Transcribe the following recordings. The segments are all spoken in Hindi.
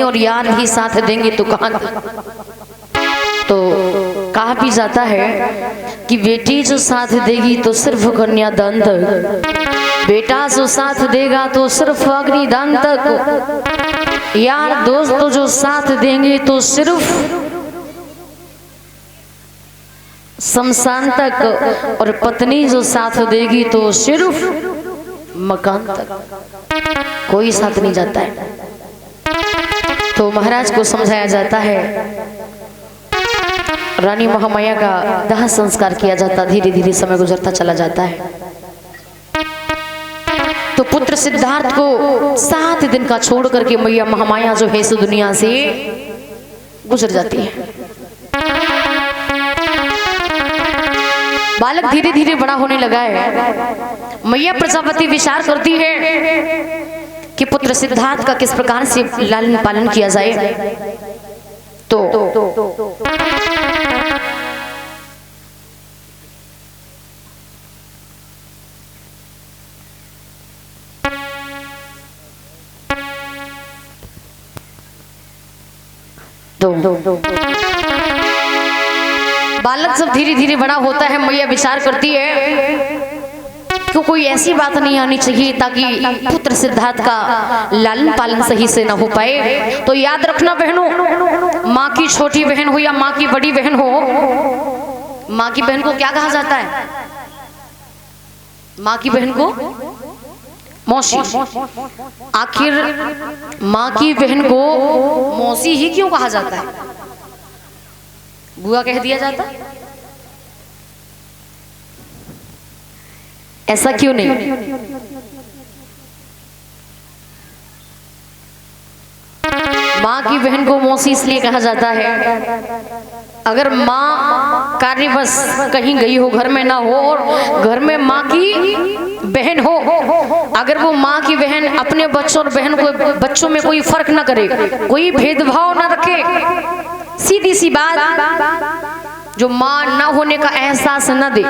और यार ही साथ देंगे तो कहाँ। तो कहा भी जाता है कि बेटी जो साथ देगी तो सिर्फ कन्यादान तक, बेटा जो साथ देगा तो सिर्फ अग्निदान तक, यार दोस्त जो साथ देंगे तो सिर्फ शमशान तक, और पत्नी जो साथ देगी तो सिर्फ मकान तक, कोई साथ नहीं जाता है। तो महाराज को समझाया जाता है, रानी महामाया का दाह संस्कार किया जाता, धीरे धीरे समय गुजरता चला जाता है। तो पुत्र सिद्धार्थ को 7 दिन का छोड़ करके मैया महामाया जो है इस दुनिया से गुजर जाती है। बालक धीरे धीरे बड़ा होने लगा है। मैया प्रजापति विचार करती है कि पुत्र सिद्धार्थ का किस प्रकार से लालन पालन किया जाए। तो बालक जब धीरे धीरे बड़ा होता है, मैया विचार करती है कि कोई ऐसी बात नहीं आनी चाहिए ताकि पुत्र सिद्धार्थ का लालन पालन सही से न हो पाए। तो याद रखना बहनों, माँ की छोटी बहन हो या माँ की बड़ी बहन हो, माँ की बहन को क्या कहा जाता है? माँ की बहन को मौसी। आखिर माँ की बहन को मौसी ही क्यों कहा जाता है? बुआ कह दिया जाता, ऐसा क्यों नहीं? माँ की बहन को मौसी इसलिए कहा जाता है, अगर माँ कार्यवश कहीं गई हो, घर में ना हो, और घर में माँ की बहन हो, अगर वो माँ की बहन अपने बच्चों और बहन को बच्चों में कोई फर्क ना करे, कोई भेदभाव ना रखे, सीधी सी बात, जो माँ ना होने का एहसास न दे,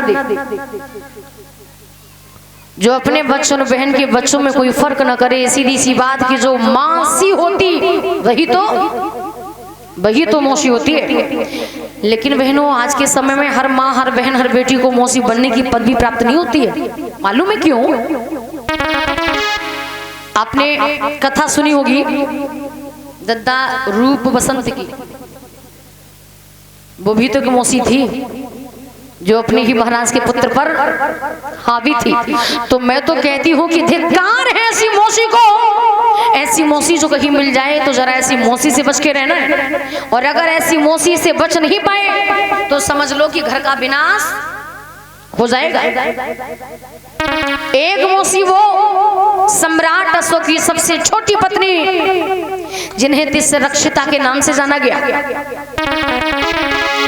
जो अपने बच्चों और बहन के बच्चों में कोई फर्क न करे, सीधी सी बात कि जो माँ सी होती वही तो मौसी होती है। लेकिन बहनों, आज के समय में हर माँ, हर बहन, हर बेटी को मौसी बनने की पदवी प्राप्त नहीं होती है। मालूम है क्यों? आपने कथा सुनी होगी दद्दा रूप बसंत की, वो भी तो एक मौसी थी जो अपने ही महाराज के पुत्र पर हावी थी। तो मैं तो कहती हूँ कि धिक्कार है ऐसी मौसी को। ऐसी मौसी जो कहीं मिल जाए तो जरा ऐसी मौसी से बच के रहना है, और अगर ऐसी मौसी से बच नहीं पाए तो समझ लो कि घर का विनाश हो जाएगा। एक मौसी वो सम्राट अशोक की सबसे छोटी पत्नी, जिन्हें तिस्य रक्षिता के नाम से जाना गया,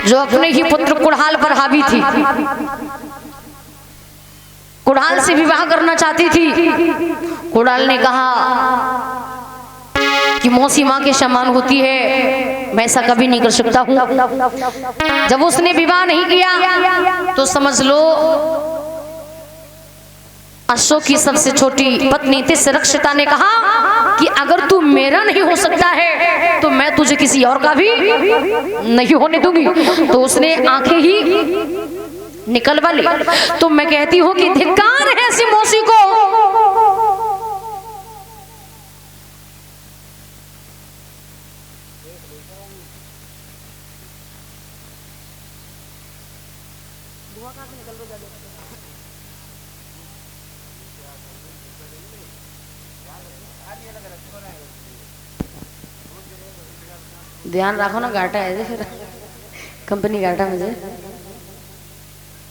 जो अपने ही पुत्र कुणाल पर हावी थी, कुणाल से विवाह करना चाहती थी। कुणाल ने कहा कि मौसी माँ के समान होती है, मैं ऐसा कभी नहीं कर सकता हूँ। जब उसने विवाह नहीं किया तो समझ लो अशोक की सबसे छोटी पत्नी तिस्य रक्षिता ने कहा कि अगर तू मेरा नहीं हो सकता है तो मैं तुझे किसी और का भी नहीं होने दूंगी। तो उसने आंखें ही निकलवा ली। तो मैं कहती हूँ कि धिक्कार है ऐसी मौसी को। ध्यान रखो ना, घाटा है फिर कंपनी घाटा मुझे।